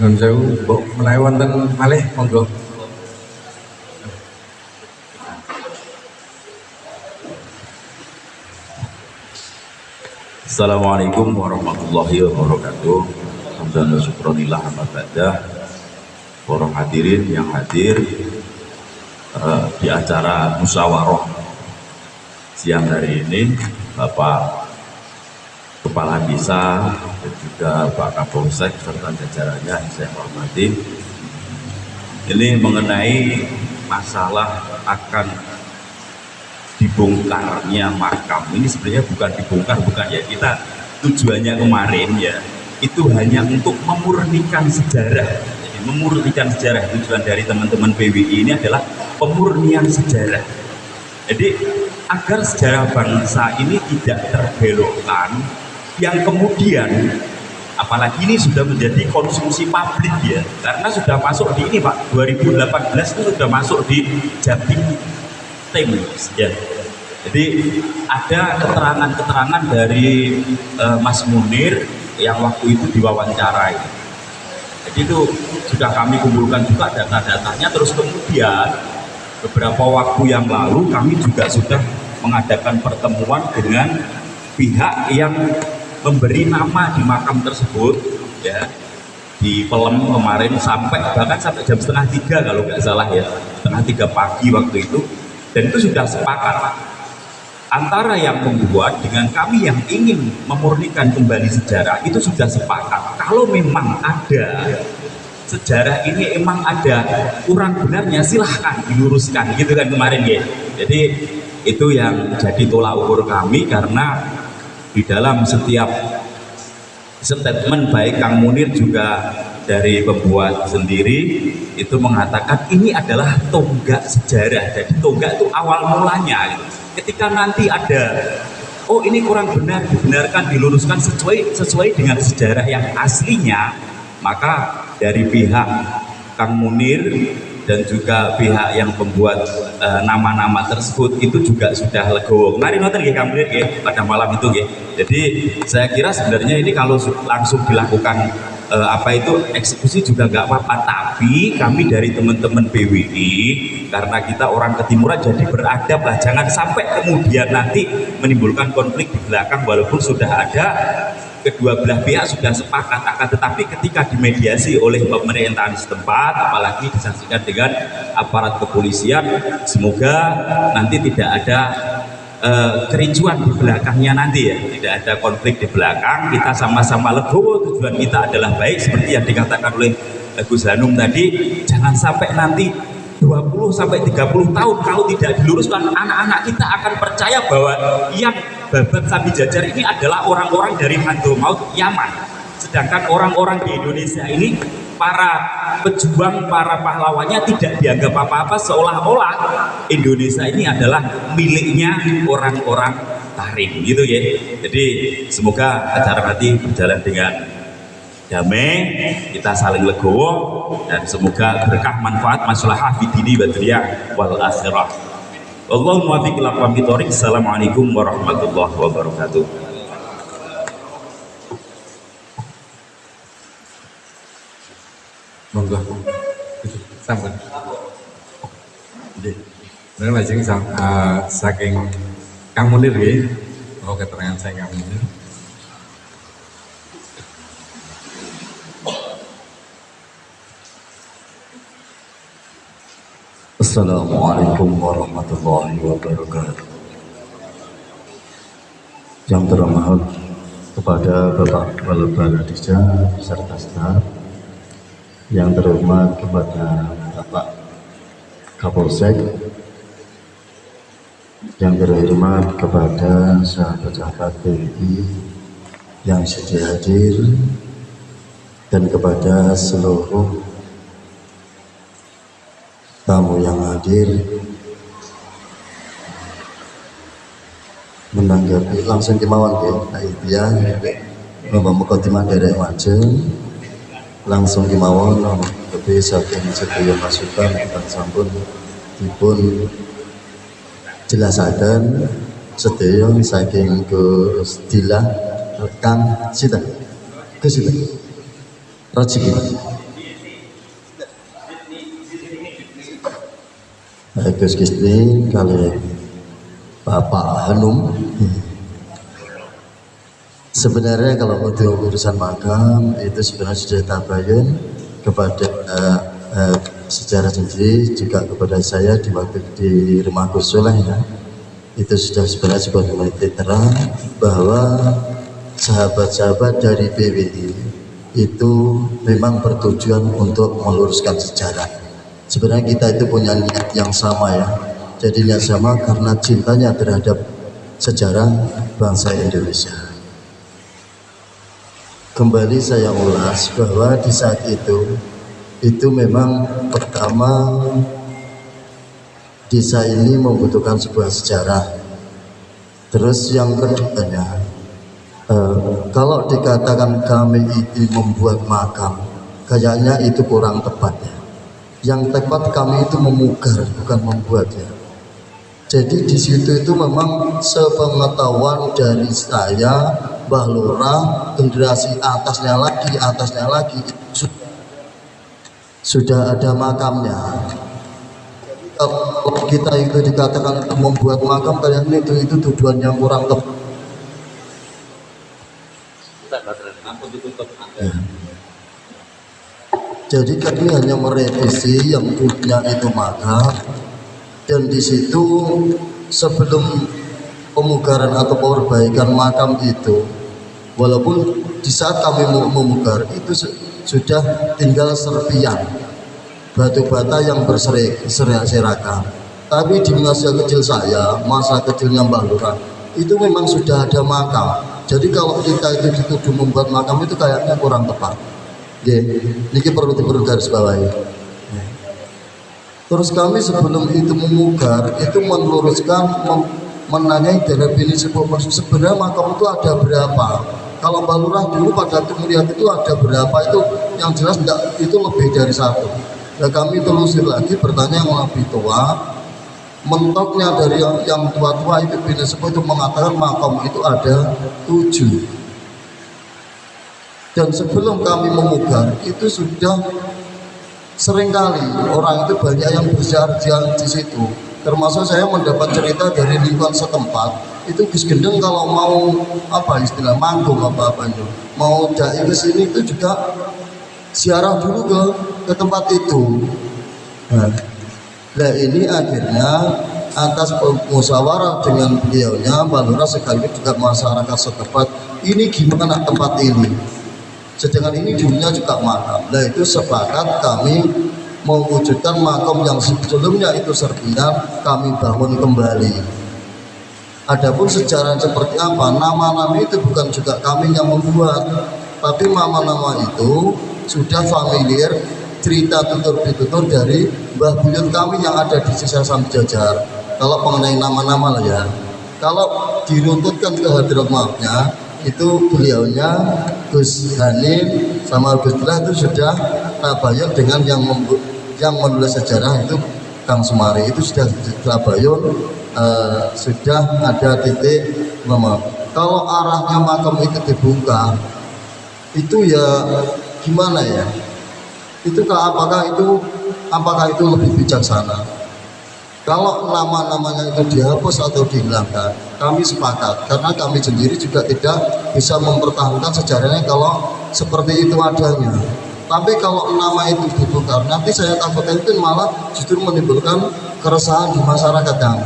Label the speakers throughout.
Speaker 1: Nun sewu, mbok menawi wonten malih monggo.
Speaker 2: Assalamualaikum warahmatullahi wabarakatuh. Alhamdulillah syukronillah hamad badah. Para hadirin yang hadir di acara musyawarah siang hari ini, Bapak Kepala Desa dan juga Pak Kapolsek serta jajarannya yang saya hormati. Ini mengenai masalah akan dibongkarnya makam. Ini sebenarnya bukan dibongkar, bukan ya, kita tujuannya kemarin ya itu hanya untuk memurnikan sejarah. Jadi memurnikan sejarah, tujuan dari teman-teman PWI ini adalah pemurnian sejarah. Jadi agar sejarah bangsa ini tidak terbelokkan, yang kemudian apalagi ini sudah menjadi konsumsi publik ya, karena sudah masuk di ini Pak, 2018 itu sudah masuk di Jatim ya. Jadi ada keterangan-keterangan dari Mas Munir yang waktu itu diwawancarai. Jadi itu sudah kami kumpulkan juga data-datanya. Terus kemudian beberapa waktu yang lalu kami juga sudah mengadakan pertemuan dengan pihak yang memberi nama di makam tersebut ya, di Pelem kemarin bahkan sampai jam 2:30 kalau nggak salah ya, 2:30 pagi waktu itu. Dan itu sudah sepakat antara yang membuat dengan kami yang ingin memurnikan kembali sejarah, itu sudah sepakat kalau memang ada sejarah ini emang ada kurang benarnya, silahkan diluruskan gitu kan kemarin ya. Jadi itu yang jadi tolak ukur kami, karena di dalam setiap statement baik Kang Munir juga dari pembuat sendiri itu mengatakan ini adalah tonggak sejarah. Jadi tonggak itu awal mulanya gitu. Ketika nanti ada oh ini kurang benar, dibenarkan, diluruskan sesuai dengan sejarah yang aslinya, maka dari pihak Kang Munir dan juga pihak yang membuat nama-nama tersebut itu juga sudah legowo. Kemarin nonton ya Kang Munir ya, pada malam itu ya. Jadi saya kira sebenarnya ini kalau langsung dilakukan eksekusi juga nggak apa-apa, tapi kami dari teman-teman PWI karena kita orang ketimuran jadi beradab lah, jangan sampai kemudian nanti menimbulkan konflik di belakang walaupun sudah ada kedua belah pihak sudah sepakat, akan tetapi ketika dimediasi oleh pemerintahan setempat apalagi disaksikan dengan aparat kepolisian, semoga nanti tidak ada kericuan di belakangnya nanti ya, tidak ada konflik di belakang, kita sama-sama legowo, tujuan kita adalah baik seperti yang dikatakan oleh Gus Hanum tadi. Jangan sampai nanti 20-30 tahun kalau tidak diluruskan, anak-anak kita akan percaya bahwa yang babat Sambi Jajar ini adalah orang-orang dari Hadramaut Yaman, sedangkan orang-orang di Indonesia ini para pejuang, para pahlawannya tidak dianggap apa-apa, seolah-olah Indonesia ini adalah miliknya orang-orang Tarim gitu ya. Jadi semoga acara nanti berjalan dengan damai, kita saling legowo, dan semoga berkah manfaat maslahah fidini wa dunya wal akhirah. Wallahu muwaffiq ila aqwamit thoriq. Assalamualaikum warahmatullahi wabarakatuh.
Speaker 1: Monggo. Sampun. Nggih. Menawi lajeng saking Kang Munir nggih, mau keterangan saya Kang Munir.
Speaker 3: Assalamualaikum warahmatullahi wabarakatuh. Yang terhormat kepada Bapak Kepala Balai Desa beserta staf, yang terhormat kepada Bapak Kapolsek, yang terhormat kepada sahabat-sahabat PWI yang sudah hadir, dan kepada seluruh tamu yang hadir. Menanggapi langsung kemauan ya, Bapak Mukotimah dari Majeng langsung kemauan lebih saking sedaya masukan dan sampun dipun jelasaken sedaya saking Gus Dilah Kang Sita. rezeki. Gus Gusti kali Bapak Hanum. Sebenarnya kalau untuk urusan makam itu sebenarnya sudah tabayun kepada sejarah sendiri, juga kepada saya di waktu di rumah Gus Soleh ya. Itu sudah sebenarnya sebuah titik terang bahwa sahabat-sahabat dari PWI itu memang bertujuan untuk meluruskan sejarah. Sebenarnya kita itu punya niat yang sama ya. Jadi niat sama karena cintanya terhadap sejarah bangsa Indonesia. Kembali saya ulas bahwa di saat itu memang pertama desa ini membutuhkan sebuah sejarah. Terus yang keduanya, kalau dikatakan kami itu membuat makam, kayaknya itu kurang tepat ya. Yang tepat kami itu memugar, bukan membuatnya. Jadi di situ itu memang sepengetahuan dari saya, Mbah Lurah, generasi atasnya lagi sudah ada makamnya. Kalau kita itu dikatakan membuat makam, kayaknya itu tujuan yang kurang tepat. Ya. Jadi kami hanya merevisi yang punya itu makam, dan di situ sebelum pemugaran atau perbaikan makam itu, walaupun di saat kami memugar itu sudah tinggal serpian batu bata yang berserakan. Tapi di masa kecil saya, masa kecilnya Mbah Lurah, itu memang sudah ada makam. Jadi kalau kita itu dituduh membuat makam itu kayaknya kurang tepat. Ini perlu garis bawahi. Terus kami sebelum itu memugar itu meluruskan, menanyai definisi sebenarnya makam itu ada berapa. Kalau Mbah Lurah dulu pada waktu melihat itu ada berapa, itu yang jelas enggak, itu lebih dari satu. Nah kami telusur lagi, bertanya yang lebih tua, mentoknya dari yang tua-tua itu Binesepuh itu mengatakan makam itu ada 7. Dan sebelum kami memugar itu sudah seringkali orang itu banyak yang berziarah di situ. Termasuk saya mendapat cerita dari lingkungan setempat, itu Gus Gendeng kalau mau apa istilah manggung apa itu, mau dai ke sini itu juga ziarah dulu ke tempat itu. Nah ini akhirnya atas musyawarah dengan beliaunya Mbah Lurah sekaligus juga masyarakat setempat, ini gimana tempat ini? Sedangkan ini dulunya juga makam. Nah itu sepakat kami mewujudkan makam yang sebelumnya itu serpihan, kami bangun kembali. Adapun sejarah seperti apa, nama-nama itu bukan juga kami yang membuat, tapi nama-nama itu sudah familiar, cerita tutur-tutur dari mbah buyut kami yang ada di sisa Samjajar. Kalau mengenai nama-nama lah ya, kalau diruntutkan ke hadrat maafnya, itu beliaunya Gus Hanim sama Gus Dlah itu sudah tabayun dengan yang menulis sejarah itu Kang Sumari, itu sudah tabayun, sudah ada titik memang. Kalau arahnya makam itu dibongkar, itu ya gimana ya? Itu apakah itu lebih bijaksana? Kalau nama-namanya itu dihapus atau dihilangkan, kami sepakat karena kami sendiri juga tidak bisa mempertahankan sejarahnya kalau seperti itu adanya. Tapi kalau nama itu dibongkar, nanti saya takutkan itu malah justru menimbulkan keresahan di masyarakat kami.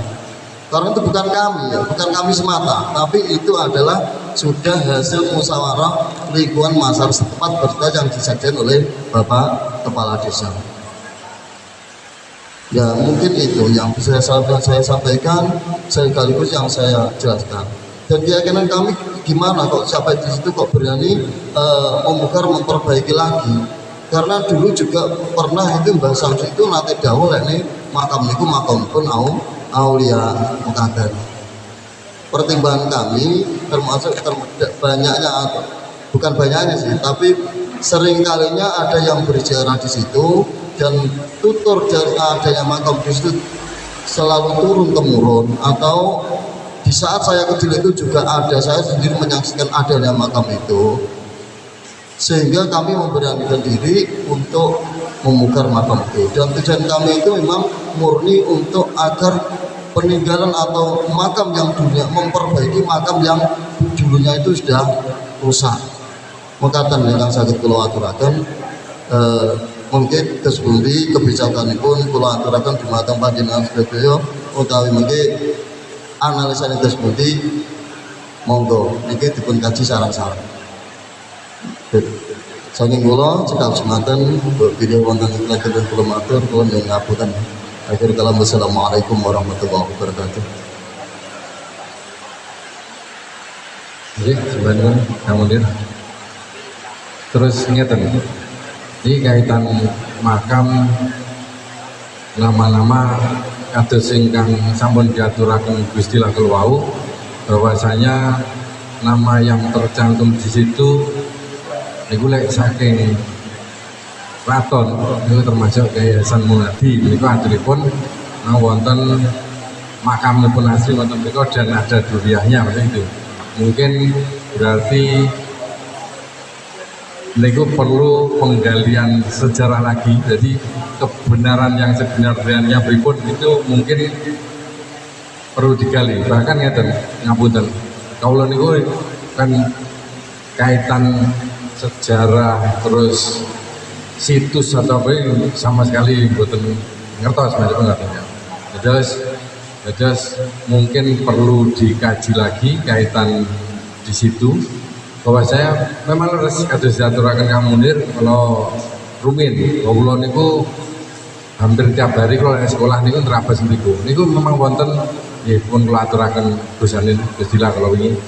Speaker 3: Karena itu bukan kami ya, bukan kami semata, tapi itu adalah sudah hasil musyawarah lingkungan masyarakat setempat yang disajikan oleh Bapak Kepala Desa. Ya mungkin itu yang bisa saya sampaikan, sekaligus yang saya jelaskan. Dan keyakinan kami gimana kok sampai di situ kok berani memugar memperbaiki lagi. Karena dulu juga pernah itu Mbah Samsi itu nanti dawuh ini makam niku makam pun aulia mukadan. Pertimbangan kami termasuk banyaknya, bukan banyaknya sih, tapi sering kalinya ada yang berziarah di situ. Dan tutur dari adanya makam itu selalu turun temurun, atau di saat saya kecil itu juga ada, saya sendiri menyaksikan adanya makam itu. sehingga kami memberanikan diri untuk membongkar makam itu. Dan tujuan kami itu memang murni untuk agar peninggalan atau makam yang dulunya, memperbaiki makam yang dulunya itu sudah rusak. Mengatakan yang sakit kula aturaken, mungkin kesepundi kebijakanipun kula aturaken dumateng panjenengan sedaya utawi mungkin analisa kesepundi monggo niki dipun kaji sareng-sareng. Saking kula cekap semanten video wonten ing lajeng kula matur kula nyuwun ngapunten. Akhir kalam, wassalamualaikum warahmatullahi wabarakatuh.
Speaker 1: Oke, sebenarnya kemudian terus ngeten, ini kaitan makam nama-nama kados ingkang sampun diaturaken Gusti Lakul wau, bahwasanya nama yang tercantum di situ niku lek saking Raton itu termasuk Yayasan Munadi niku aturipun wonten makamipun asli wonten mriku dan ada duriahnya seperti itu. Mungkin berarti niku perlu penggalian sejarah lagi. Jadi kebenaran yang sebenarnya pripun itu mungkin perlu digali. Bahkan ngeten ngapunten. Kawula niku kan kaitan sejarah terus situs atau apa sama sekali mboten ngertos macam ngertinya. Terus mungkin perlu dikaji lagi kaitan di situ. Bahwa saya memang harus kados diaturaken Kang Munir kalau rumin. Kula niku hampir tiap hari kalau sekolah niku nerabas niku. Niku memang wonten nggih pun kula aturaken Gusti Lah kalau wingi.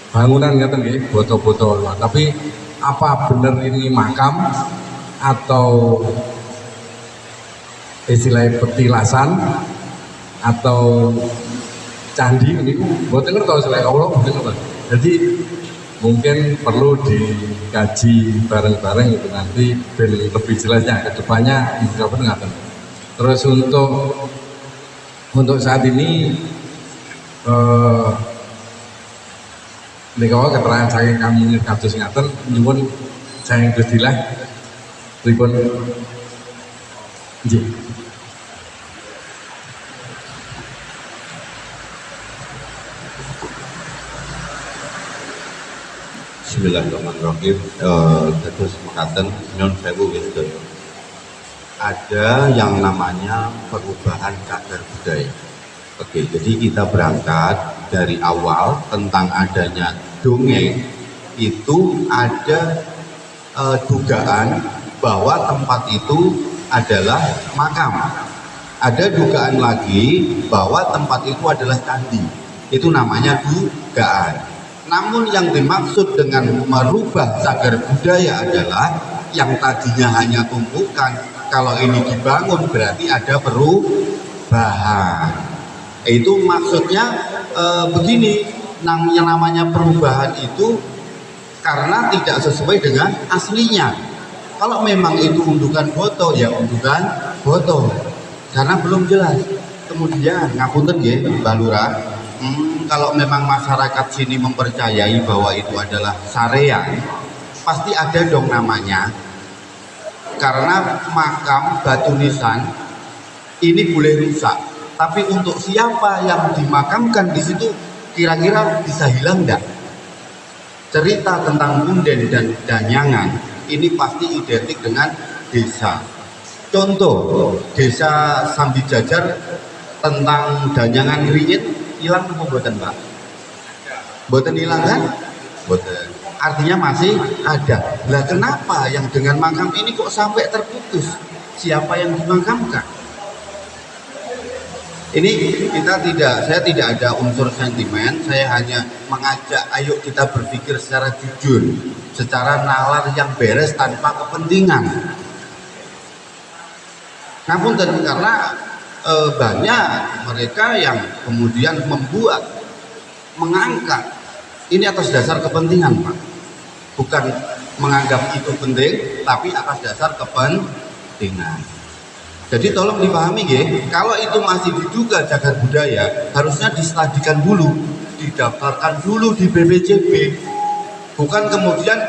Speaker 1: Bangunan ngeten nggih, foto-foto. Tapi apa benar ini makam atau istilahnya petilasan atau candi ini mboten ngertos lek kawula mboten ngertos. Jadi mungkin perlu dikaji bareng-bareng itu nanti ben lebih jelasnya ke depannya mudah-mudahan ngaten. Terus untuk saat ini nika keterangan saya kami kados ngaten nyuwun saya Gusti Lah pripun nggih.
Speaker 4: Bismillahirrahmanirrahim. Terus mekaten nyuwun sewu nggih sedaya. Ada yang namanya perubahan cagar budaya. Oke, jadi kita berangkat dari awal tentang adanya dongeng itu ada dugaan bahwa tempat itu adalah makam. Ada dugaan lagi bahwa tempat itu adalah candi. Itu namanya dugaan. Namun yang dimaksud dengan merubah cagar budaya adalah yang tadinya hanya tumpukan, kalau ini dibangun berarti ada perubahan. Itu maksudnya begini, yang namanya perubahan itu karena tidak sesuai dengan aslinya. Kalau memang itu undukan foto, ya undukan foto, karena belum jelas. Kemudian ngapunten nggih Mbak Lurah, kalau memang masyarakat sini mempercayai bahwa itu adalah sarean, pasti ada dong namanya. Karena makam batu nisan ini boleh rusak, tapi untuk siapa yang dimakamkan di situ kira-kira bisa hilang enggak? Cerita tentang Punden dan Danyangan ini pasti identik dengan desa. Contoh desa Sambi Jajar tentang Danyangan Riyin hilang apa mboten, Pak? Mboten hilang kan? Mboten. Artinya masih ada. Lah kenapa yang dengan makam ini kok sampai terputus? Siapa yang dimakamkan? Ini saya tidak ada unsur sentimen, saya hanya mengajak ayo kita berpikir secara jujur, secara nalar yang beres tanpa kepentingan. Namun karena banyak mereka yang kemudian mengangkat ini atas dasar kepentingan, Pak. Bukan menganggap itu penting, tapi atas dasar kepentingan. Jadi tolong dipahami ya, kalau itu masih diduga cagar budaya, harusnya distudikan dulu, didaftarkan dulu di BPJB. Bukan kemudian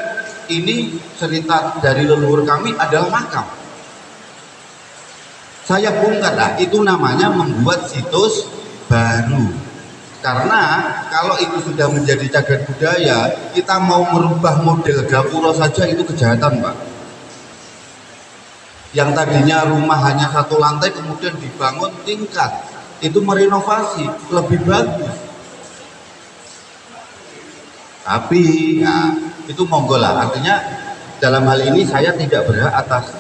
Speaker 4: ini cerita dari leluhur kami adalah makam. Saya bongkar, nah, itu namanya membuat situs baru. Karena kalau itu sudah menjadi cagar budaya, kita mau merubah model gapura saja itu kejahatan, Pak. Yang tadinya rumah hanya satu lantai kemudian dibangun tingkat, itu merenovasi lebih bagus. Tapi ya, itu monggo lah. Artinya dalam hal ini saya tidak berhak atas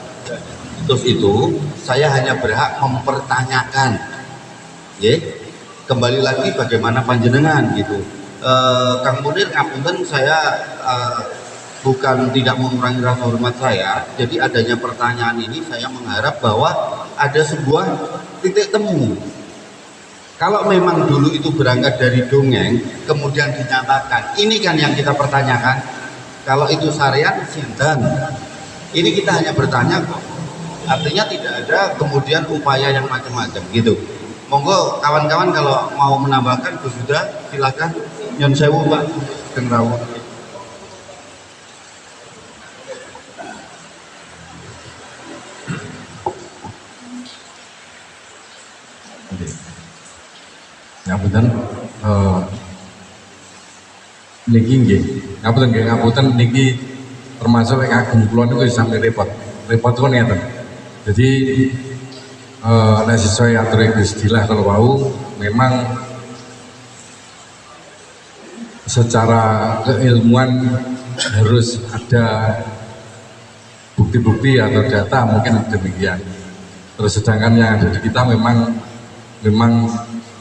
Speaker 4: situs itu, saya hanya berhak mempertanyakan. Ya, kembali lagi bagaimana panjenengan gitu. Kang Munir ngapunten, saya bukan tidak mengurangi rasa hormat saya. Jadi adanya pertanyaan ini saya mengharap bahwa ada sebuah titik temu. Kalau memang dulu itu berangkat dari dongeng, kemudian dinyatakan, ini kan yang kita pertanyakan. Kalau itu syariat, sinten. Ini kita hanya bertanya kok. Artinya tidak ada kemudian upaya yang macam-macam gitu. Monggo kawan-kawan kalau mau menambahkan, Gus Huda, silakan. Nyon sewu Pak, Kang Rawuh.
Speaker 1: Ngapunten, niki nggih, ngapunten niki termasuk yang kagum kula niku sampe repot itu kan ngeten. Jadi nek sesuai aturan istilah kalau mau memang secara keilmuan harus ada bukti-bukti atau data mungkin demikian. Terus sedangkan yang ada di kita memang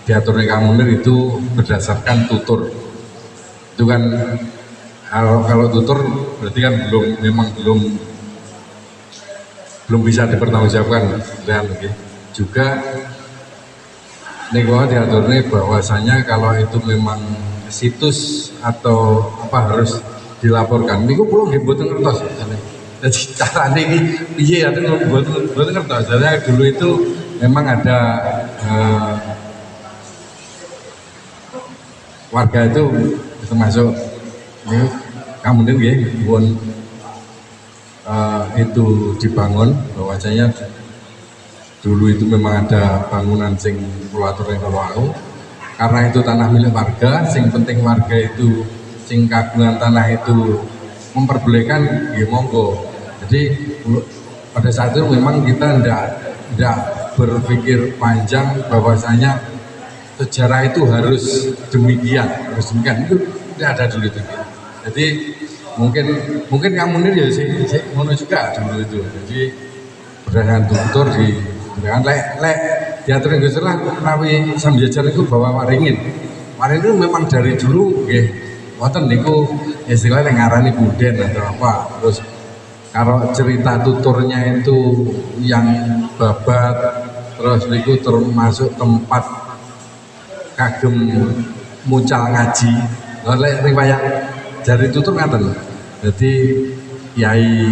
Speaker 1: diaturnya Kang Munir itu berdasarkan tutur. Itu kan kalau tutur berarti kan belum bisa dipertanggungjawabkan dan juga nego diaturnya bahwasanya kalau itu memang situs atau apa harus dilaporkan. Niku kula nggih mboten ngertos. Jadi carane iki piye ya mboten ngertos. Jadi dulu itu memang ada warga itu termasuk ini kamu nggih pun itu dibangun bahwasanya dulu itu memang ada bangunan sing kula atur ing wau. Karena itu tanah milik warga, sing penting warga itu sing kagungan tanah itu memperbolehkan ya monggo. Jadi pada saat itu memang kita tidak berpikir panjang bahwasanya sejarah itu harus demikian itu tidak ada dulu itu. Jadi mungkin Kang Munir ya sih ngono juga dulu itu. Jadi berdasarkan tutur di dengan lek diatur yang salah menawi samjajar itu bawa waringin itu memang dari dulu nggih wonten niku istilahnya ngarani buden atau apa. Terus kalau cerita tuturnya itu yang babat, terus niku termasuk tempat kagem mucal ngaji. Lek riwayat jari tutur ngaten. Jadi Kiai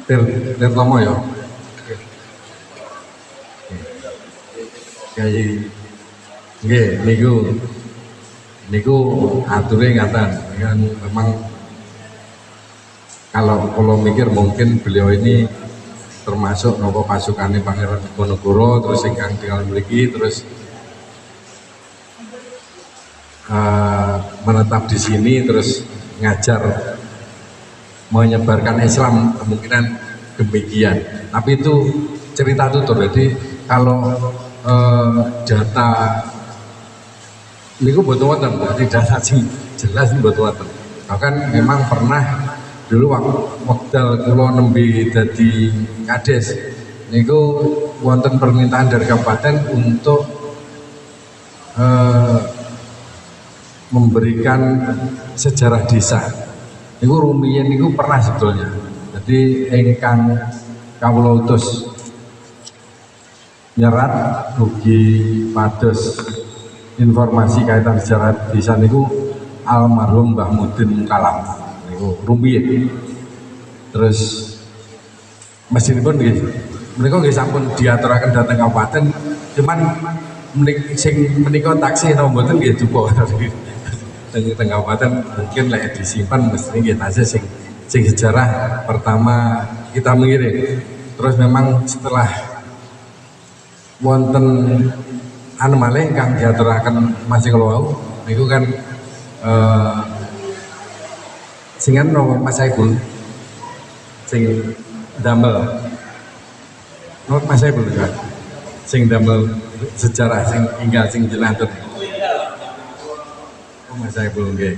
Speaker 1: Tirtomo ya. Kiai nggih niku ature ngaten. Kan memang kalau mikir mungkin beliau ini termasuk nopo pasukannya Pangeran Diponegoro terus ingkang tinggal memiliki terus menetap di sini terus ngajar menyebarkan Islam kemungkinan demikian. Tapi itu cerita tutur. Jadi kalau data niku mboten wonten, jadi data sing jelas mboten wonten. Bahkan memang pernah dulu wekdal kula nembe dadi kades niku wonten permintaan dari kabupaten untuk memberikan sejarah desa. Niku rumiyin niku pernah sebetulnya. Jadi ingkang kawula utus nyerat ugi pados informasi kaitan sejarah desa niku almarhum Mbah Mudin Mukalam niku rumiyin. Terus mesinipun nggih mereka nggih sampun diaturaken dhateng kabupaten, cuman sing menika taksih napa mboten nggih cukup. teng kabupaten mungkin lek disimpan mesti kita sing sejarah pertama kita mengirim. Terus memang setelah wonten anu malih kang diaturaken masing wau niku kan singan no Mas Saiful sing damel no Mas Saiful kan sing damel sejarah sing inggal sing jelanten Mas Saiful nggih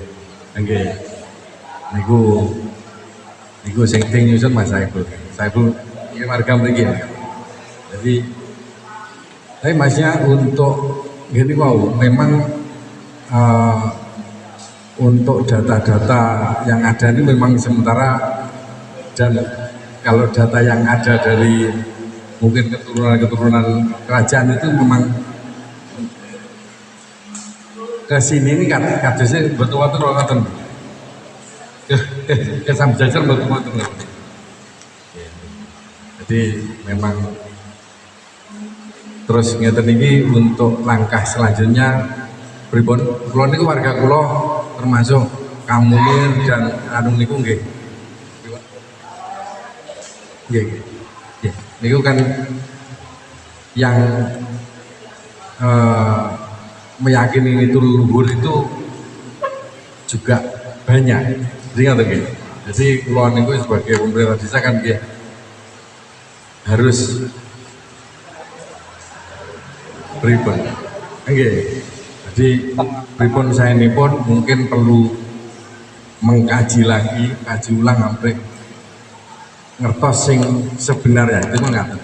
Speaker 1: niku sing nyusun Mas Saiful ini warga mriki. Jadi tapi masnya untuk gini wow memang untuk data-data yang ada ini memang sementara, dan kalau data yang ada dari mungkin keturunan kerajaan itu memang ke sini ini kan kadesnya betul-betul orang ke Samjajar betul-betul. Jadi memang terus ngeten iki untuk langkah selanjutnya pripun kula niku warga kula termasuk Kamulir dan anu niku nggih niku kan yang meyakini itu leluhur itu juga banyak. Jadi ngoten nggih. Jadi kula niku sebagai pemerintah desa kan nggih harus pripun. Nggih. Jadi pripun saya ini pun mungkin perlu mengkaji lagi, kaji ulang sampai ngertos sing sebenarnya itu ngaten.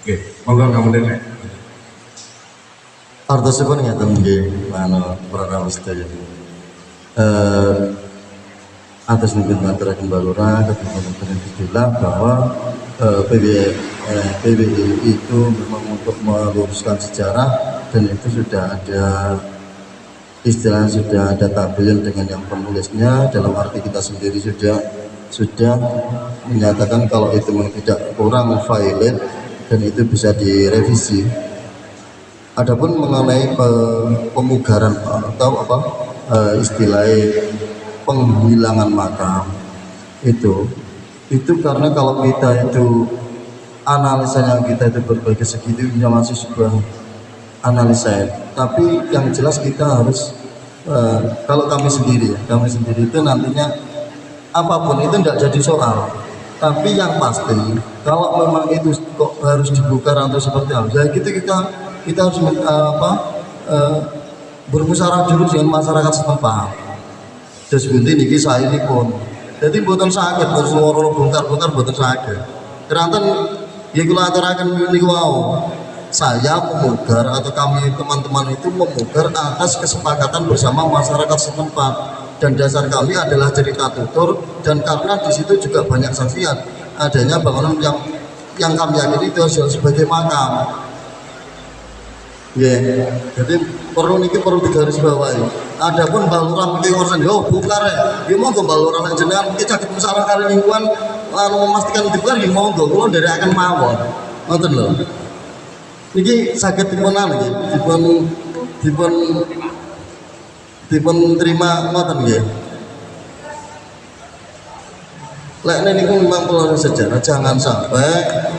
Speaker 1: Nggih, monggo ngapunten.
Speaker 3: Artosipun ngaten nggih, para prarawuh sedaya. Atas nipun maturaken Balura kepada Fidillah bahwa PBI itu memang untuk meluruskan sejarah, dan itu sudah ada istilah, sudah ada tabel dengan yang penulisnya, dalam arti kita sendiri sudah menyatakan kalau itu memang tidak kurang valid dan itu bisa direvisi. Adapun mengenai pemugaran atau istilah penghilangan makam itu karena kalau kita itu analisanya kita itu berbagai segi itu masih sebuah analisa, tapi yang jelas kita harus kalau kami sendiri itu nantinya apapun itu tidak jadi soal, tapi yang pasti kalau memang itu kok harus dibuka atau seperti apa ya kita harus bermusyawarah dulu dengan masyarakat setempat. Terus bunti niki saya ini pun jadi buatan sakit terus ngoro bongkar buatan sakit kerantan ya kalau aturaken niku wau saya memugar atau kami teman-teman itu memugar atas kesepakatan bersama masyarakat setempat, dan dasar kami adalah cerita tutur, dan karena di situ juga banyak saksian adanya bangunan yang kami yakini itu sebagai makam. Jadi perlu digarisbawahi. Adapun Balura mungkin urusan yo bukar ya monggo Balura lan jenengan iki caket masalah kali lingkungan memastikan dibukar ya monggo, kula nderekaken mawon. Ngoten lho. Niki saged dipunan nggih, dipun terima ngoten nggih. Lek niku memang perlu sejarah, jangan sampai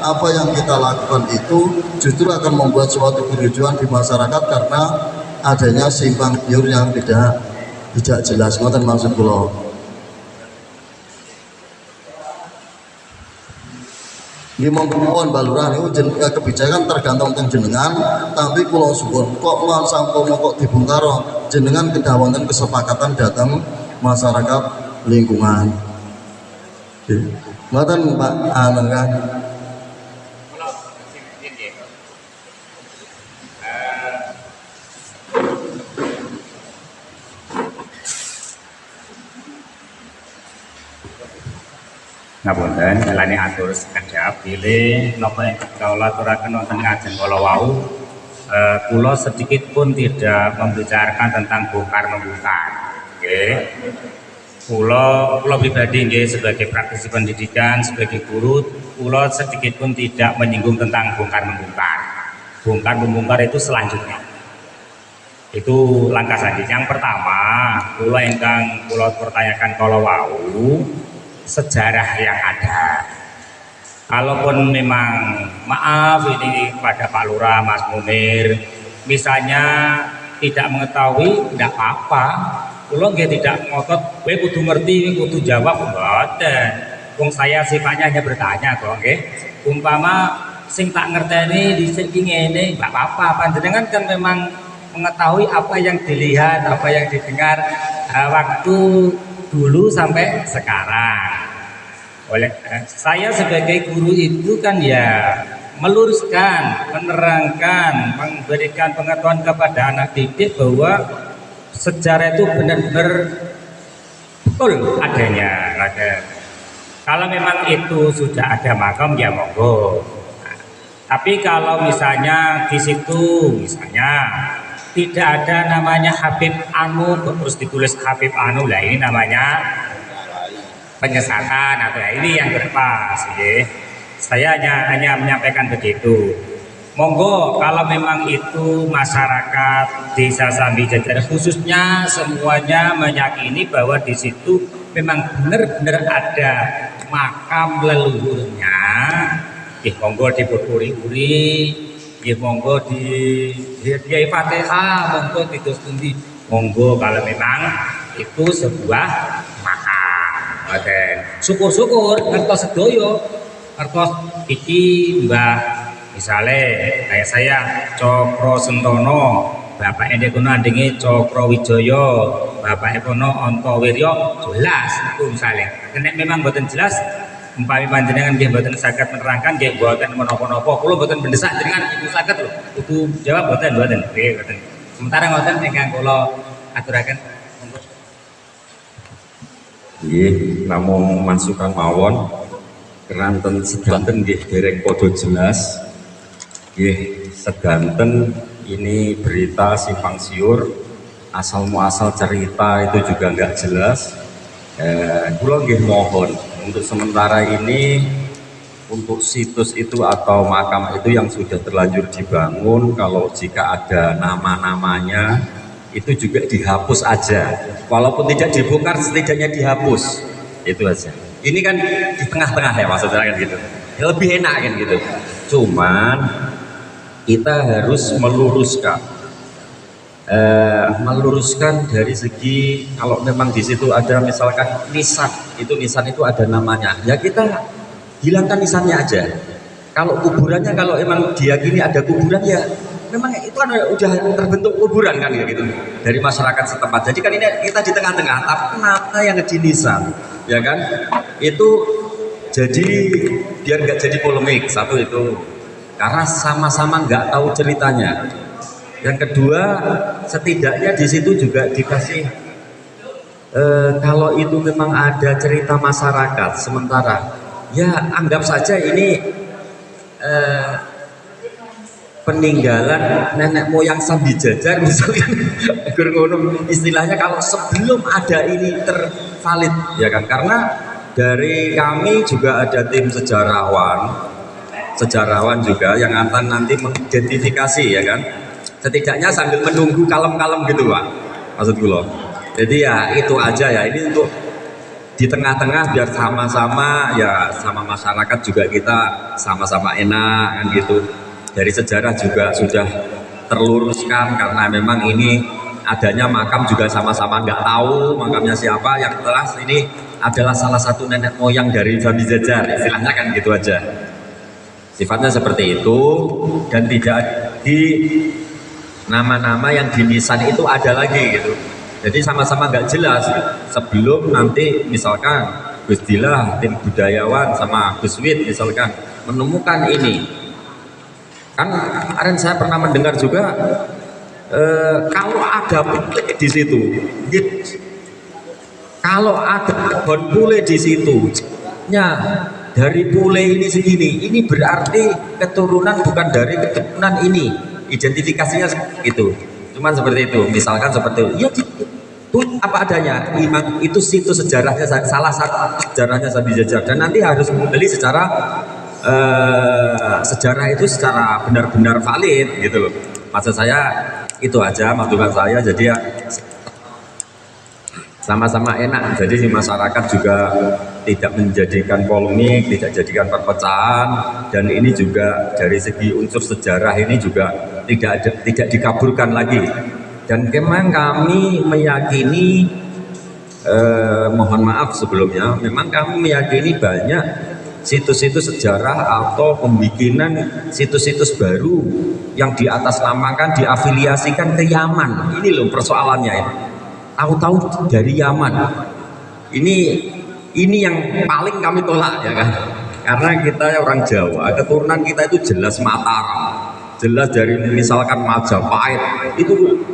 Speaker 3: apa yang kita lakukan itu justru akan membuat suatu kericuan di masyarakat karena adanya simpang siur yang tidak jelas. Ngoten maksud kula. Nggih monggo Balura niku kebijakan tergantung teng jenengan, tapi kula suwun kok sampun kok dibongkar jenengan kedah wonten kesepakatan datang masyarakat lingkungan. Ngoten Pak anu kan.
Speaker 5: Ngapunten, jalane atur sekedap pilih napa yang kula aturaken wonten ngajeng kala wau. Kula sedikit pun tidak membicarakan tentang bongkar-membongkar. Nggih. Kula pribadi nggih sebagai praktisi pendidikan, sebagai guru, kula sedikit pun tidak menyinggung tentang bongkar-membongkar. Bongkar-membongkar itu selanjutnya. Itu langkah saja. Yang pertama, kula ingkang kula pertanyakan kalau wau sejarah yang ada. Kalaupun memang maaf ini pada Pak Lurah, Mas Munir, misalnya tidak mengetahui, tidak apa-apa. Kula nggih tidak ngotot, kowe kudu ngerti, kowe kudu jawab, mboten. Wong saya sifatnya hanya bertanya kok, nggih. Umpama sing tak ngerteni dhisik ki ngene, enggak apa-apa. Panjenengan kan memang mengetahui apa yang dilihat, apa yang didengar waktu dulu sampai sekarang. Oleh saya sebagai guru itu kan ya meluruskan, menerangkan, memberikan pengetahuan kepada anak didik bahwa sejarah itu benar-benar betul adanya. Kalau memang itu sudah ada makam ya monggo. Tapi kalau misalnya di situ misalnya tidak ada namanya Habib Anu terus ditulis Habib Anu, lah ini namanya penyesatan atau ini yang berpas. Saya hanya menyampaikan begitu. Monggo kalau memang itu masyarakat Desa Sambi Jajar khususnya semuanya meyakini bahwa di situ memang benar-benar ada makam leluhurnya, monggo diputuri-uri. Ya monggo di Kiai Fatihah, monggo tidur pundi, monggo kalau memang itu sebuah makam. Syukur-syukur ngertos sedoyo, ngertos iki Mbah misale kayak saya Cokro Sentono, Bapak Ende kono andinge Cokro Wijaya, Bapak kono Anto Wiryo, jelas itu misalnya. Nek memang boten jelas umpami panjenengan nggih mboten saged menerangkan nggih mboten menapa-napa, kula mboten mendesak jenengan iku saged lho kudu jawab mboten nggih mboten. Sementara ngoten ingkang kula aturaken
Speaker 2: nggih namung masukan mawon keranten sedanten nggih dereng padha jelas nggih sedanten ini berita simpang siur asal muasal cerita itu juga nggak jelas. Kula nggih mohon untuk sementara ini untuk situs itu atau makam itu yang sudah terlanjur dibangun, kalau jika ada nama-namanya itu juga dihapus aja, walaupun tidak dibongkar setidaknya dihapus, itu aja. Ini kan di tengah-tengah ya maksudnya kan gitu, ya, lebih enak kan gitu. Cuman kita harus meluruskan dari segi kalau memang di situ ada misalkan nisan itu ada namanya, ya kita hilangkan nisannya aja. Kalau kuburannya kalau emang diyakini ada kuburan ya memang itu kan udah terbentuk kuburan kan ya gitu dari masyarakat setempat. Jadi kan ini kita di tengah-tengah, tapi kenapa yang di nisan ya kan itu jadi biar nggak jadi polemik, satu itu karena sama-sama nggak tahu ceritanya. Yang kedua, setidaknya di situ juga dikasih kalau itu memang ada cerita masyarakat sementara, ya anggap saja ini peninggalan nenek moyang Sambi Jajar misalkan, istilahnya kalau sebelum ada ini tervalid, ya kan? Karena dari kami juga ada tim sejarawan juga yang akan nanti mengidentifikasi, ya kan? Setidaknya sambil menunggu kalem-kalem gitu Pak, maksud gue. Jadi ya itu aja ya, ini untuk di tengah-tengah biar sama-sama ya sama masyarakat juga kita sama-sama enak kan gitu. Dari sejarah juga sudah terluruskan karena memang ini adanya makam juga sama-sama nggak tahu makamnya siapa, yang jelas ini adalah salah satu nenek moyang dari Sambi Jajar, istilahnya kan gitu aja. Sifatnya seperti itu dan tidak di nama-nama yang di nisan itu ada lagi gitu. Jadi sama-sama nggak jelas sebelum nanti misalkan Gus Dilah, tim budayawan sama Gus Wid misalkan menemukan ini. Kan kemarin saya pernah mendengar juga kalau ada pule di situ, kalau ada pohon pule di situ, dari pule ini segini, ini berarti keturunan bukan dari keturunan ini. Identifikasinya itu, cuman seperti itu. Misalkan seperti itu, ya itu apa adanya. Itu situs sejarahnya, salah satu sejarahnya Sambi Jajar, dan nanti harus membeli secara sejarah itu secara benar-benar valid gitu loh. Maksud saya Itu aja masukan saya. Jadi ya sama-sama enak. Jadi si masyarakat juga tidak menjadikan polemik, tidak jadikan perpecahan, dan ini juga dari segi unsur sejarah ini juga tidak dikaburkan lagi. Dan memang kami meyakini, mohon maaf sebelumnya, memang kami meyakini banyak situs-situs sejarah atau pembikinan situs-situs baru yang diatasnamakan, diafiliasikan ke Yaman. Ini loh persoalannya ini. Tahu-tahu dari Yaman. Ini yang paling kami tolak ya kan. Karena kita orang Jawa, keturunan kita itu jelas Mataram, jelas dari misalkan Majapahit itu,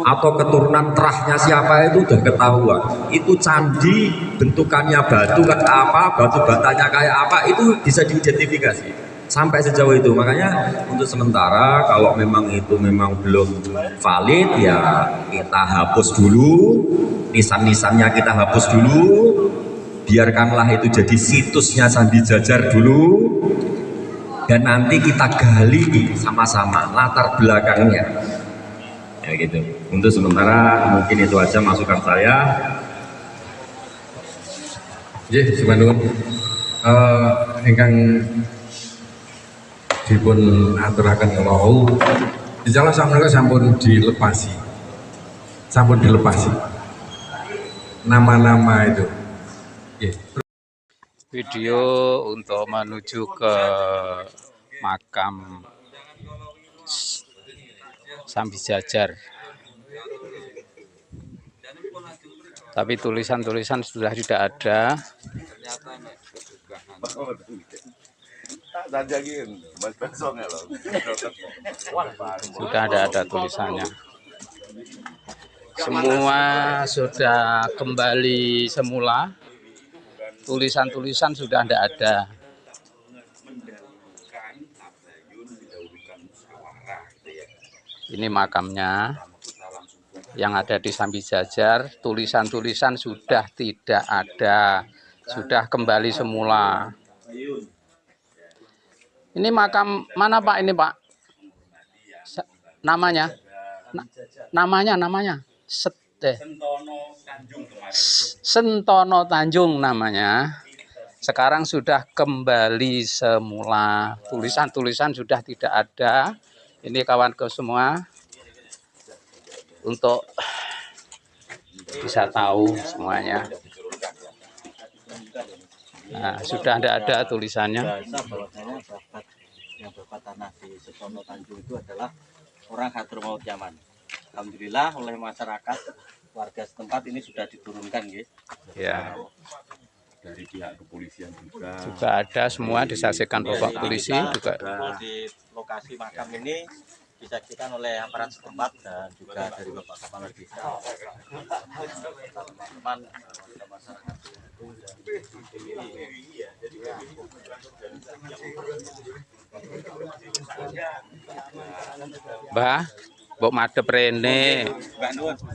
Speaker 2: atau keturunan terahnya siapa itu udah ketahuan. Itu candi bentukannya batu kan apa, batu batanya kayak apa, itu bisa diidentifikasi sampai sejauh itu. Makanya untuk sementara kalau memang itu memang belum valid ya kita hapus dulu, nisan-nisannya kita hapus dulu, biarkanlah itu jadi situsnya Sandi Jajar dulu, dan nanti kita gali sama-sama latar belakangnya ya gitu. Untuk sementara mungkin itu aja masukan saya.
Speaker 1: Nggih, semanten. Ingkang dipun aturaken wau, insyaallah sampeyan sampun dilepasi. Sampun dilepasi. Nama-nama itu. Nggih.
Speaker 6: Video untuk menuju ke makam Sambi Jajar. Tapi tulisan-tulisan sudah tidak ada. Sudah tidak ada tulisannya. Semua sudah kembali semula. Tulisan-tulisan sudah tidak ada. Ini makamnya yang ada di Sambi Jajar. Tulisan-tulisan sudah tidak ada, sudah kembali semula. Ini makam mana Pak? Ini Pak, namanya, namanya Sentono Tanjung namanya. Sekarang sudah kembali semula. Tulisan-tulisan sudah tidak ada. Ini kawanku semua, untuk bisa tahu semuanya. Nah, sudah tidak ada tulisannya.
Speaker 7: Yang Bapak tanah di Sentono Tanjung itu adalah orang Hadramaut Yaman. Alhamdulillah oleh masyarakat warga setempat ini sudah diturunkan,
Speaker 6: Ya.
Speaker 2: Dari pihak kepolisian juga
Speaker 6: Ada semua disaksikan Bapak polisi juga.
Speaker 7: Di lokasi makam ini disaksikan oleh aparat setempat dan juga dari Bapak Kepala Desa. Teman masyarakat.
Speaker 6: Mbah, mbok madhep rene.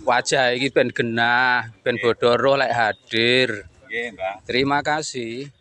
Speaker 6: Wajah iki ben genah, ben bodho roh lek hadir. Terima kasih.